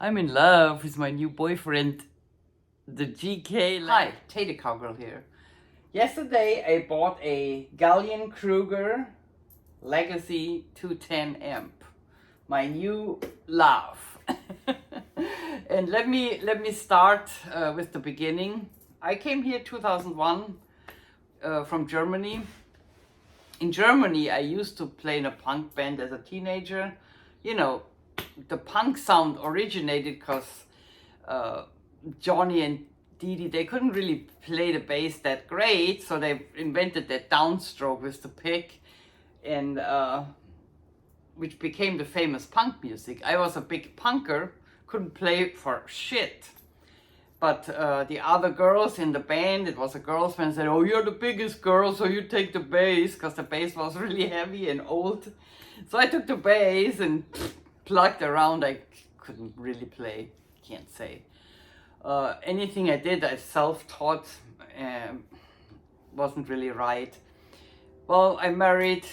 I'm in love with my new boyfriend, the GK. Hi, Tate Cowgirl here. Yesterday I bought a Gallien-Kruger Legacy 210 amp, my new love. And let me start with the beginning. I came here 2001 from Germany. In Germany, I used to play in a punk band as a teenager. You know, the punk sound originated because Johnny and Dee Dee, they couldn't really play the bass that great, so they invented that downstroke with the pick, and which became the famous punk music. I was a big punker, couldn't play for shit. But the other girls in the band, it was a girls' band, said, "Oh, you're the biggest girl, so you take the bass," because the bass was really heavy and old. So I took the bass and plugged around. I couldn't really play, can't say. Anything I did, I self-taught, wasn't really right. Well, I married,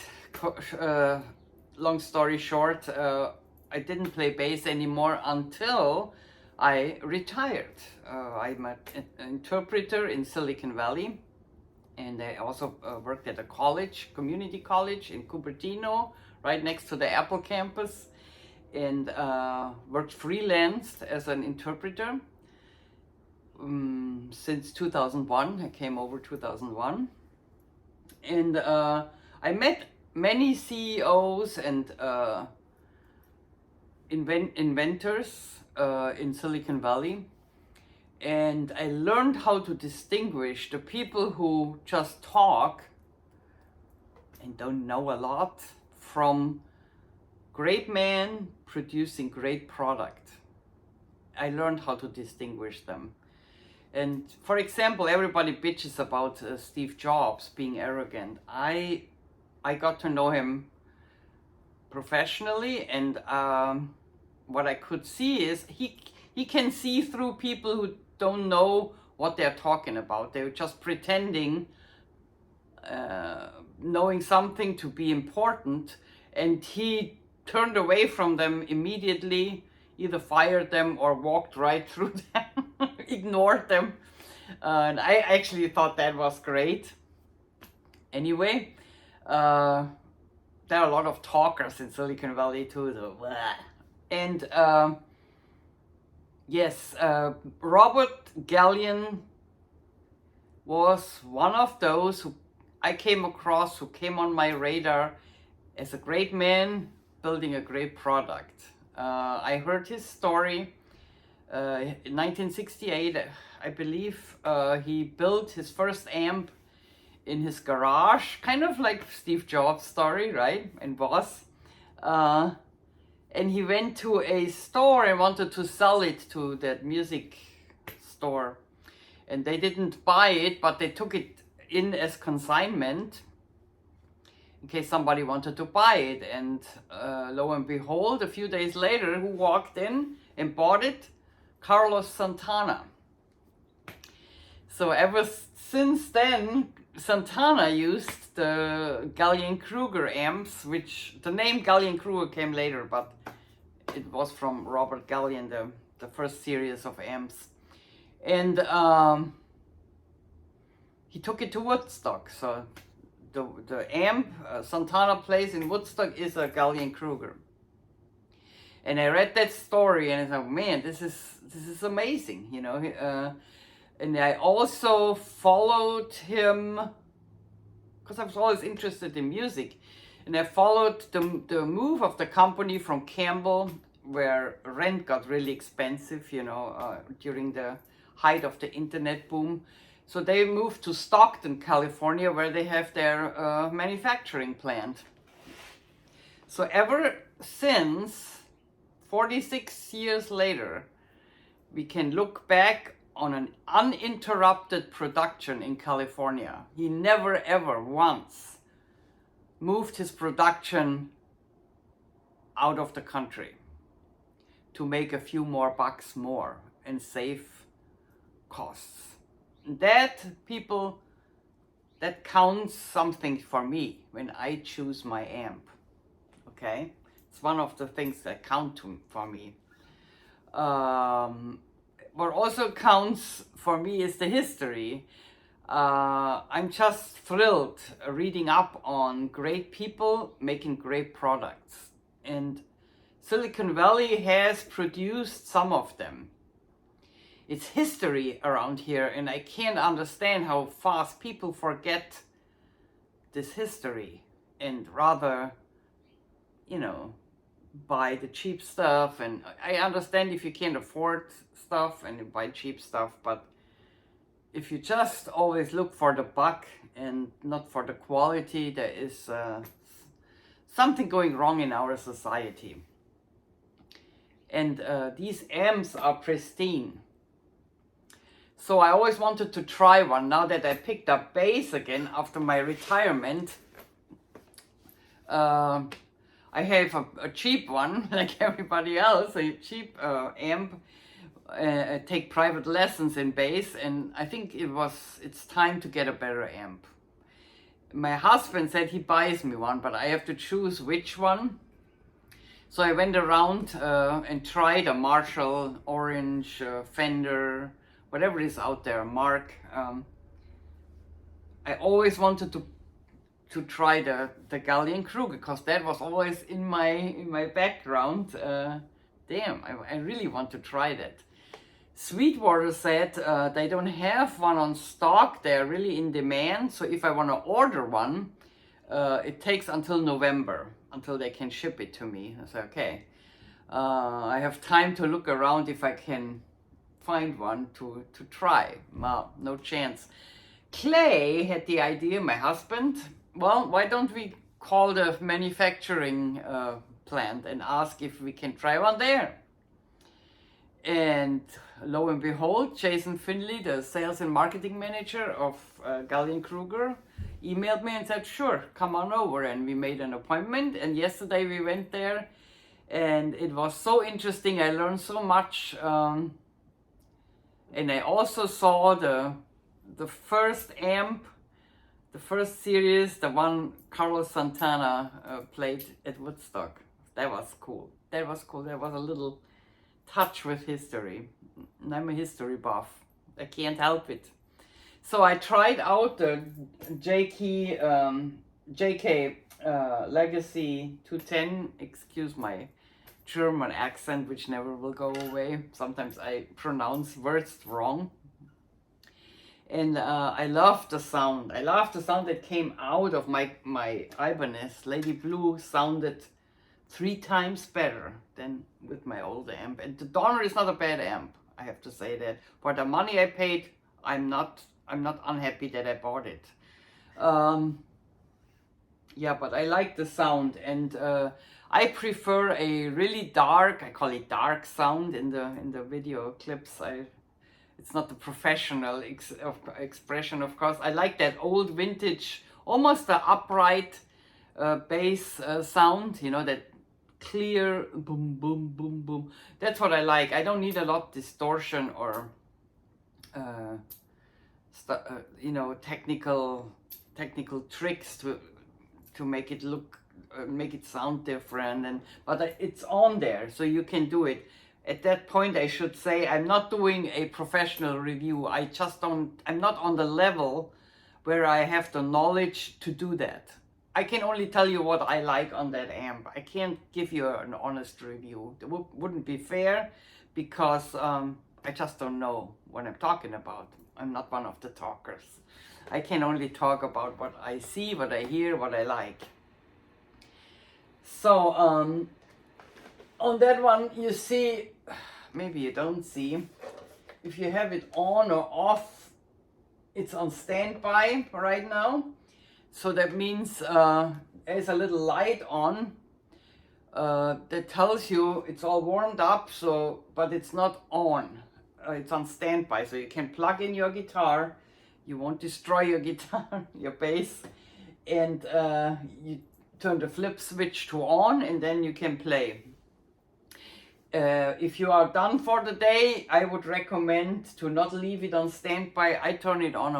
long story short, I didn't play bass anymore until I retired. I'm an interpreter in Silicon Valley, and I also worked at a college, community college in Cupertino, right next to the Apple campus, and worked freelance as an interpreter since 2001. I came over 2001, and I met many CEOs and inventors in Silicon Valley, and I learned how to distinguish the people who just talk and don't know a lot from great men producing great product. I learned how to distinguish them. And for example, everybody bitches about Steve Jobs being arrogant. I got to know him professionally, and what I could see is he can see through people who don't know what they're talking about. They're just pretending knowing something to be important, and he turned away from them immediately, either fired them or walked right through them, ignored them. And I actually thought that was great. Anyway, there are a lot of talkers in Silicon Valley too, though. And yes, Robert Gallien was one of those who I came across, who came on my radar as a great man building a great product. I heard his story in 1968, I believe. He built his first amp in his garage, kind of like Steve Jobs' story, right? And was. And he went to a store and wanted to sell it to that music store. And they didn't buy it, but they took it in as consignment in case somebody wanted to buy it. And lo and behold, a few days later, who walked in and bought it? Carlos Santana. So ever since then, Santana used the Gallien-Kruger amps, which the name Gallien-Kruger came later, but it was from Robert Gallien, the first series of amps. And he took it to Woodstock. So the amp Santana plays in Woodstock is a Gallien-Kruger. And I read that story and I thought, man, this is amazing, you know. And I also followed him because I was always interested in music. And I followed the move of the company from Campbell, where rent got really expensive, you know, during the height of the internet boom. So they moved to Stockton, California, where they have their manufacturing plant. So ever since, 46 years later, we can look back on an uninterrupted production in California. He never ever once moved his production out of the country to make a few more bucks more and save costs. That, people, that counts something for me when I choose my amp. Okay? It's one of the things that count for me. What also counts for me is the history. I'm just thrilled reading up on great people making great products. And Silicon Valley has produced some of them. It's history around here, and I can't understand how fast people forget this history and rather, you know, buy the cheap stuff. And I understand if you can't afford stuff and you buy cheap stuff, but if you just always look for the buck and not for the quality, there is something going wrong in our society. And these amps are pristine. So I always wanted to try one. Now that I picked up bass again after my retirement, I have a cheap one, like everybody else, a cheap amp. Take private lessons in bass, and I think it's time to get a better amp. My husband said he buys me one, but I have to choose which one. So I went around and tried a Marshall, Orange, Fender, whatever is out there, Mark. I always wanted to try the Gallien-Kruger, because that was always in my background. Damn, I really want to try that. Sweetwater said they don't have one on stock. They're really in demand. So if I want to order one, it takes until November until they can ship it to me. I said, okay, I have time to look around if I can find one to try. Well, no chance. Clay had the idea, my husband, well, why don't we call the manufacturing plant and ask if we can try one there? And lo and behold, Jason Finley, the sales and marketing manager of Gallien-Kruger, emailed me and said, sure, come on over. And we made an appointment. And yesterday we went there, and it was so interesting. I learned so much. And I also saw the first amp, the first series, the one Carlos Santana played at Woodstock. That was cool. That was cool. There was a little touch with history. And I'm a history buff. I can't help it. So I tried out the JK Legacy 210. Excuse my German accent, which never will go away. Sometimes I pronounce words wrong. And I love the sound. I love the sound that came out of my Ibanez. Lady Blue sounded 3 times better than with my old amp. And the Donner is not a bad amp, I have to say that. For the money I paid, I'm not unhappy that I bought it. Yeah, but I like the sound, and I prefer a really dark, I call it dark sound in the video clips. It's not the professional expression, of course. I like that old vintage, almost the upright bass sound, you know, that clear boom, boom, boom, boom. That's what I like. I don't need a lot of distortion or you know, technical tricks to make it look, make it sound different. But it's on there, so you can do it. At that point, I should say, I'm not doing a professional review. I'm not on the level where I have the knowledge to do that. I can only tell you what I like on that amp. I can't give you an honest review. It wouldn't be fair, because I just don't know what I'm talking about. I'm not one of the talkers. I can only talk about what I see, what I hear, what I like. So on that one, you see, maybe you don't see, if you have it on or off, it's on standby right now. So that means there's a little light on that tells you it's all warmed up, but it's not on. It's on standby, so you can plug in your guitar. You won't destroy your guitar, your bass, and you turn the flip switch to on, and then you can play. If you are done for the day, I would recommend to not leave it on standby. I turn it on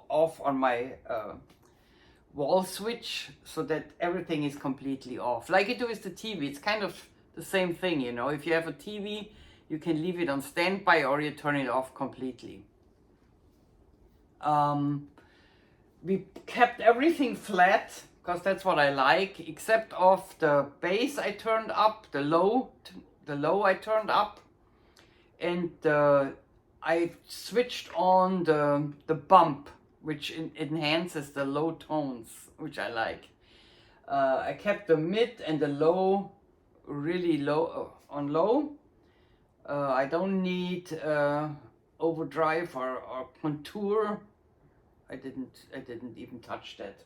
off on my wall switch, so that everything is completely off. Like you do with the TV, it's kind of the same thing, you know. If you have a TV, You can leave it on standby or you turn it off completely. We kept everything flat because that's what I like, except of the bass I turned up, the low I turned up, and I switched on the bump, which enhances the low tones, which I like. I kept the mid and the low really low on low. I don't need overdrive or contour. I didn't even touch that.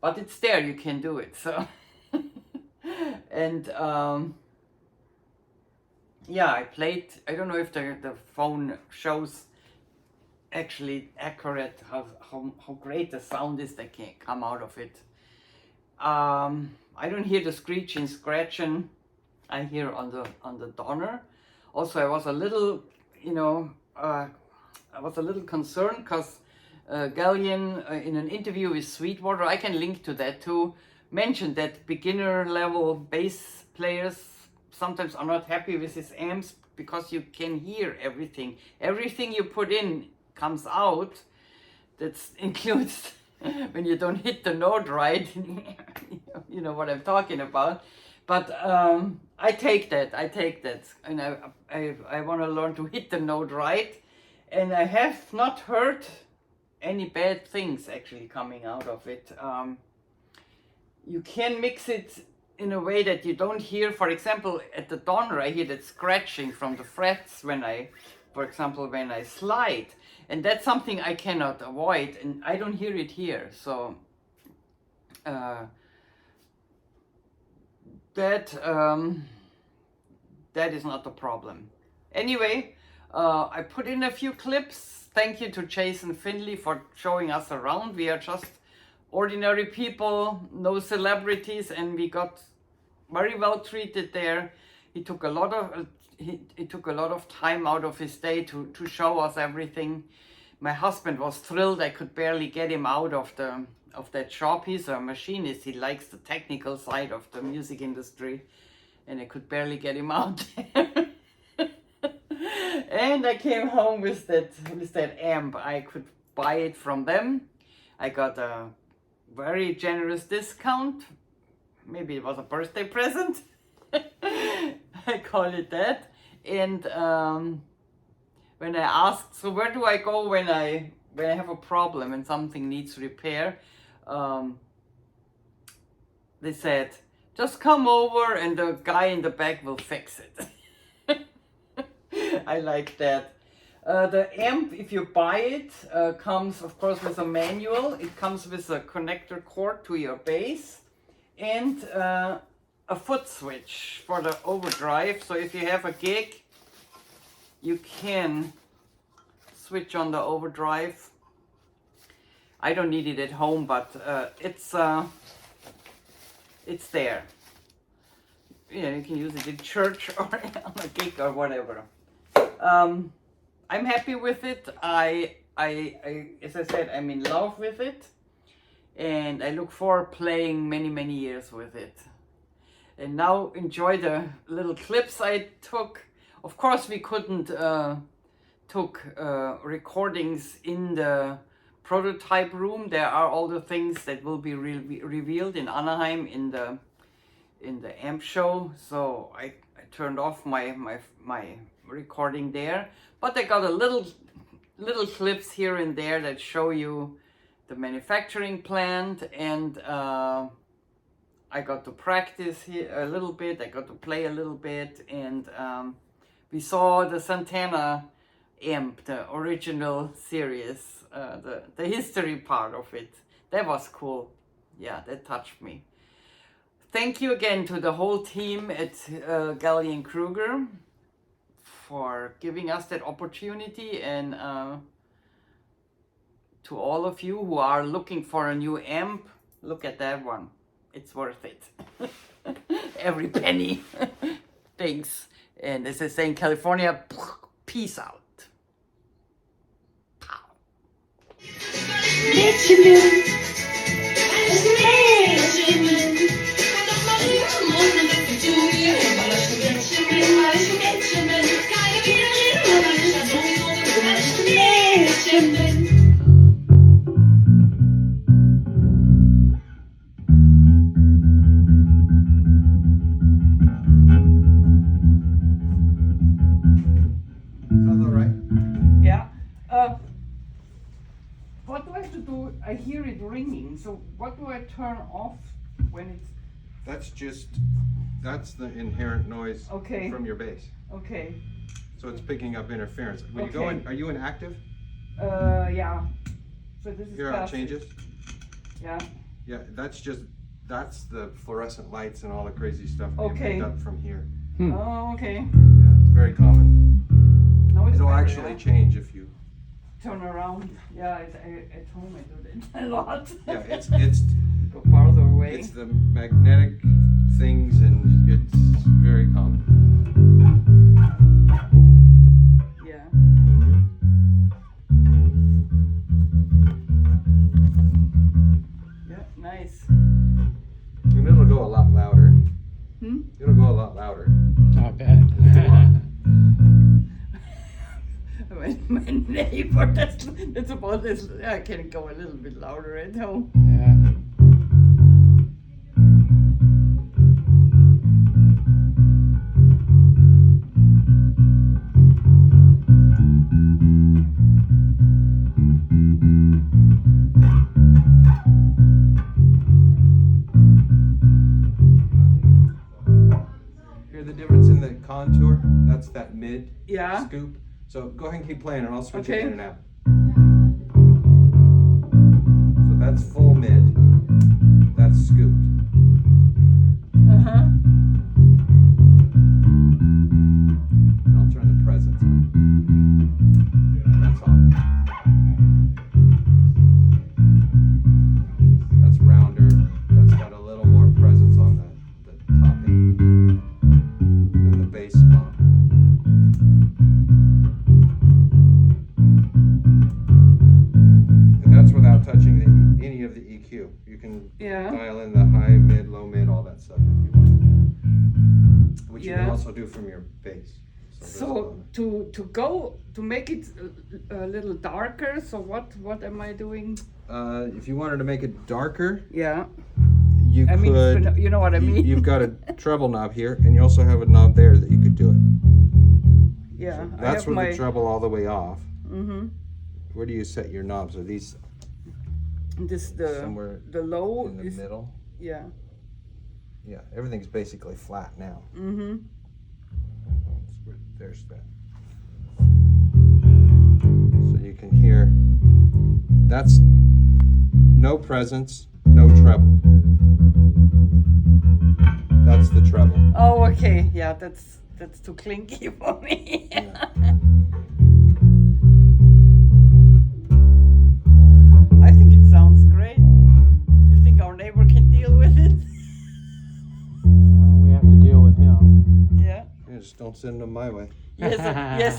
But it's there, you can do it. So and yeah, I played. I don't know if the phone shows actually accurate how great the sound is that can come out of it. I don't hear the screeching, scratching. I hear on the Donner. Also, I was a little, I was a little concerned because Gallion, in an interview with Sweetwater, I can link to that too, mentioned that beginner level bass players sometimes are not happy with his amps because you can hear everything. Everything you put in comes out. That includes when you don't hit the note right. You know what I'm talking about. But I take that, and I want to learn to hit the note right, and I have not heard any bad things actually coming out of it. You can mix it in a way that you don't hear, for example, at the Donner, I hear that scratching from the frets when I slide, and that's something I cannot avoid, and I don't hear it here, so that is not the problem. Anyway, I put in a few clips. Thank you to Jason Finley for showing us around. We are just ordinary people, no celebrities, and we got very well treated there. He took a lot of time out of his day to show us everything. My husband was thrilled. I could barely get him out of that shop. He's a machinist. He likes the technical side of the music industry, and I could barely get him out there. And I came home with that amp. I could buy it from them. I got a very generous discount. Maybe it was a birthday present. I call it that. And when I asked, so where do I go when I have a problem and something needs repair? They said, just come over and the guy in the back will fix it. I like that. The amp, if you buy it, comes of course with a manual. It comes with a connector cord to your bass and a foot switch for the overdrive. So if you have a gig, you can switch on the overdrive. I don't need it at home, but it's there. You can use it in church or on a gig or whatever. I'm happy with it. I as I said, I'm in love with it, and I look forward playing many years with it. And now enjoy the little clips I took. Of course, we couldn't took recordings in the prototype room. There are all the things that will be revealed in Anaheim in the amp show. So I turned off my recording there, but I got a little clips here and there that show you the manufacturing plant, and I got to practice here a little bit. I got to play a little bit, and we saw the Santana amp, the original series, the history part of it. That was cool. Yeah, that touched me. Thank you again to the whole team at Gallion-Krueger for giving us that opportunity, and to all of you who are looking for a new amp, look at that one. It's worth it. Every penny. Thanks. And as I say in California, peace out. Pow. it ringing. So what do I turn off when it's That's the inherent noise Okay. from your bass. okay? So it's picking up interference. When you go Okay. in, are you in active? Yeah. So this is Here how it passive. changes? Yeah. Yeah, that's the fluorescent lights and all the crazy stuff being Okay. picked up from here. Oh, okay. Yeah, it's very common. Now it's It'll better, actually yeah. change if you. Turn around. Yeah, at home I do that a lot. Yeah, it's Go farther away. it's the magnetic things and it's very common. Yeah. Yeah, nice. And it'll go a lot louder. It'll go a lot louder. I bet. My neighbor, that's about this. I can go a little bit louder at home. Yeah. Hear the difference in the contour? That's that mid Yeah. scoop. So go ahead and keep playing, or I'll switch Okay. it in and out. So that's full mid. That's scooped. Uh-huh. And I'll turn the presence on. That's on. That's rounder. That's got a little more presence on the topping than the bass spot. And that's without touching any of the EQ. You can Yeah. dial in the high, mid, low, mid, all that stuff if you want. Which you can Yeah. also do from your bass. there's a So lot. to make it a little darker. So what am I doing? If you wanted to make it darker, Yeah. you I mean, could. you know what I mean. You've got a treble knob here, and you also have a knob there that you could do it. Yeah. I That's have with my. the treble all the way off. Mm-hmm. Where do you set your knobs? Are these This somewhere the low in the is middle? yeah. Yeah, everything's basically flat now. Mm-hmm. There's that. So you can hear. That's no presence, no treble. That's the treble. Oh, okay. Yeah, that's too clinky for me. Yeah. I think it sounds great. You think our neighbor can deal with it? We have to deal with him. Yeah. Yeah, just don't send them my way. Yes,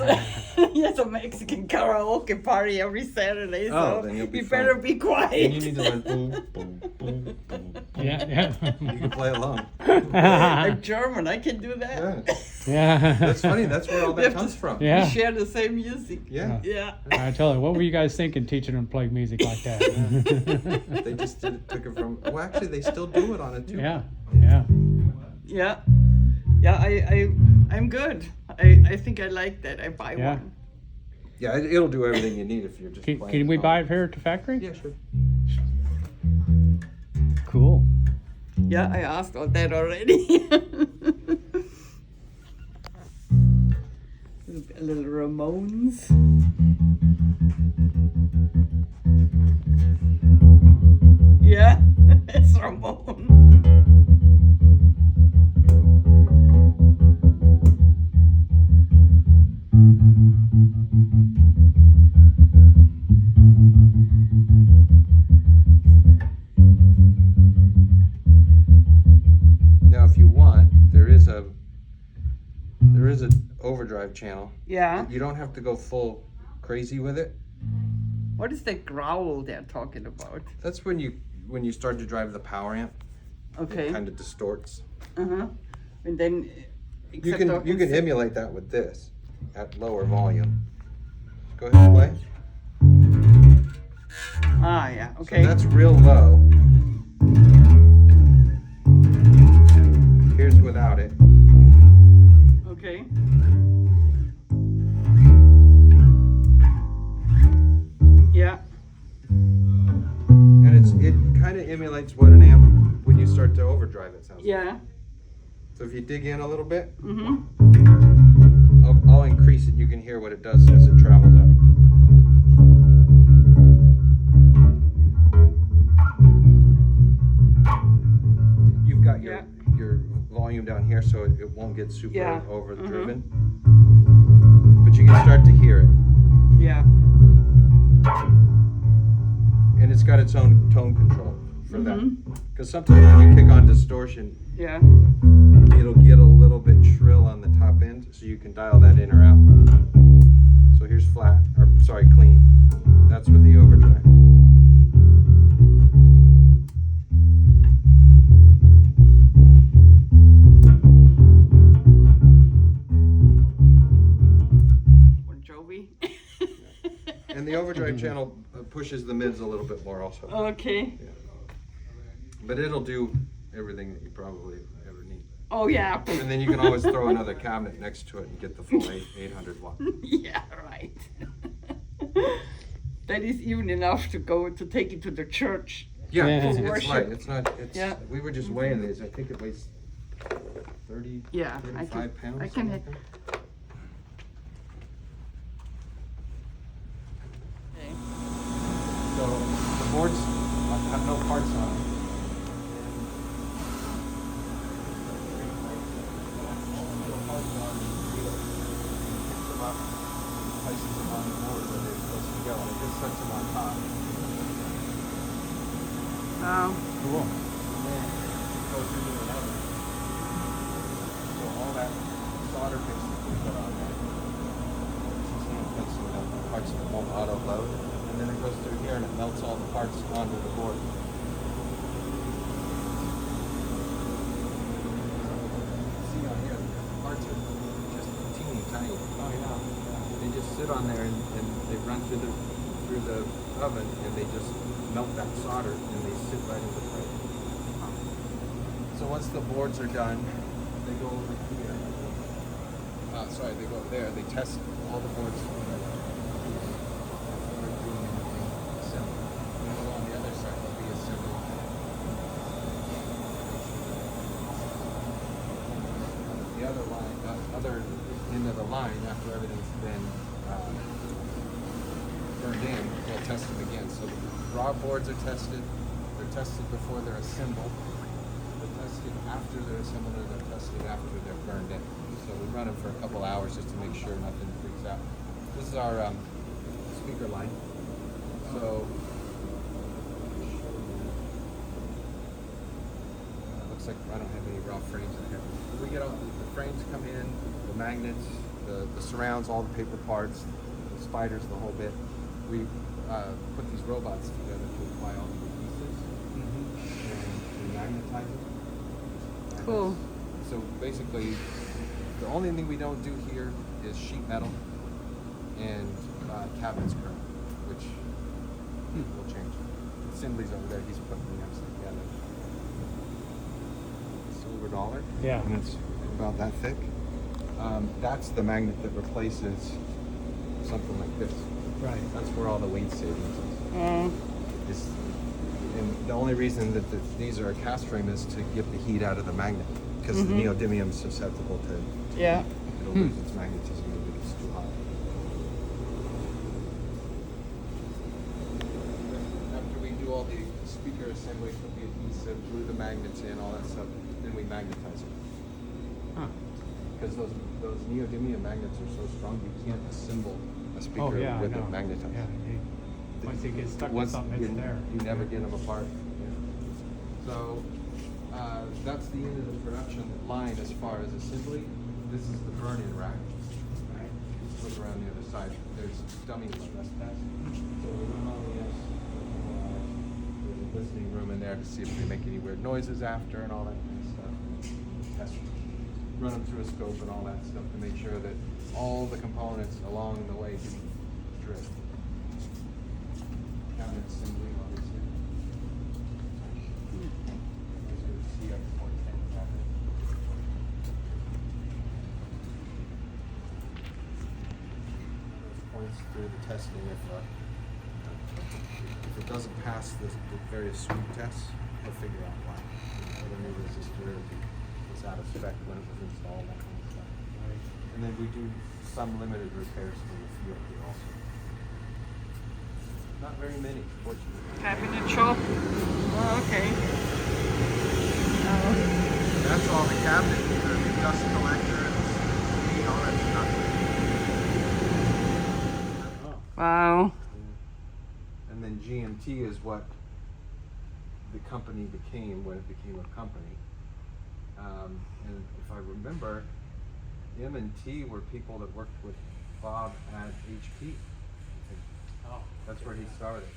a Mexican karaoke party every Saturday. Oh, So then you'll be you fine. better be quiet. And you need to learn boom, boom, boom, boom. Yeah, You can play along. I'm German. I can do that. Yeah. yeah. That's funny. That's where all We that have comes to- from. Yeah. We share the same music. Yeah. Yeah. I tell you, what were you guys thinking teaching them to play music like that? They just took it from. Well, actually, they still do it on it too. Yeah, yeah. Yeah. Yeah. I'm good. I think I like that. I buy Yeah. one. Yeah, it'll do everything you need if you're just. Can, playing can we on buy it here at the factory? Yeah, sure. Cool. Yeah, I asked all that already. A little Ramones. Yeah, it's Ramon. Now, if you want, there is an overdrive channel. Yeah. You don't have to go full crazy with it. What is that growl they're talking about? That's when you start to drive the power amp. Okay. It kind of distorts. Uh-huh. And then You can emulate that with this at lower volume. Go ahead and play. Ah, yeah. Okay. So that's real low. Here's without it. Okay. Yeah. And simulates what an amp when you start to overdrive it sounds like. Yeah. So if you dig in a little bit, Mm-hmm. I'll increase it. You can hear what it does as it travels up. You've got your volume down here, so it won't get super Yeah. overdriven. But you can start to hear it, Yeah. and it's got its own tone control for that. Mhm. Because sometimes when you kick on distortion, Yeah. it'll get a little bit shrill on the top end, so you can dial that in or out. So here's flat, or sorry, clean. That's with the overdrive. Bon Jovi. And the overdrive channel pushes the mids a little bit more also. Okay. But it'll do everything that you probably ever need. Oh yeah. And then you can always throw another cabinet next to it and get the full 800 watt. Yeah, right. That is even enough to take it to the church. Yeah, Yeah. it's Worship. light. It's not. It's. Yeah. We were just weighing these. I think it weighs 30, Yeah, 35 pounds. I can. something like that. So the boards have no parts on them. Places them on the board where they're supposed to go, and it just sets them on top. Wow. Cool. And then it goes into an oven. So all that solder bits that we put on there, some of the parts that won't auto load, and then it goes through here and it melts all the parts onto the board. See on here, the parts are just teeny tiny. Oh yeah. They just sit on there and they run through the oven and they just melt that solder and they sit right into place. So once the boards are done, they go over here. They go over there. They test all the boards. Before doing anything assembly. And then on the other side, they'll be assembled. The other line, other end of the line, after everything's been burned in, they'll test them again. So the raw boards are tested. They're tested before they're assembled. They're tested after they're assembled, and they're tested after they're burned in. So we run them for a couple hours just to make sure nothing freaks out. This is our speaker line. So looks like I don't have any raw frames in here. We get all the frames come in, the magnets, the surrounds, all the paper parts, the spiders, the whole bit. We put these robots together to apply all the pieces, and we magnetize them. And Cool. so basically, the only thing we don't do here is sheet metal and cabinets current, which will change. Assembly's over there, he's putting the amps together. Silver dollar. Yeah. And it's about that thick. That's the magnet that replaces something like this. Right. That's where all the weight savings is. And the only reason that these are a cast frame is to get the heat out of the magnet, because the neodymium is susceptible to Yeah. it'll lose its magnetism if it's too hot. After we do all the speaker assembly, put the adhesive, glue the magnets in, all that stuff, then we magnetize it. Because those neodymium magnets are so strong, you can't assemble a speaker Oh yeah, with I know. it magnetized. Yeah. Once you get stuck with Once something, it's there. you never get them apart. So that's the end of the production line as far as assembly. This is the burn-in rack. Right? Look around the other side. There's dummy stress test. So we run all the there's a listening room in there to see if they make any weird noises after and all that kind of stuff. Test run them through a scope and all that stuff to make sure that all the components along the way can drift. Cabinet assembly, obviously. These are CF410 cabinets. Those points through the testing if it doesn't pass the various sweep tests, he'll figure out why. Whether new resistor was out of spec when it was installed, that kind of stuff. And then we do some limited repairs for the field here also. Not very many, fortunately. Cabinet shop. Oh, okay. That's all the cabinet, the dust collector and all that stuff. Wow. And then GMT is what the company became when it became a company. And if I remember, M&T were people that worked with Bob at HP. I think. Oh. That's where he started.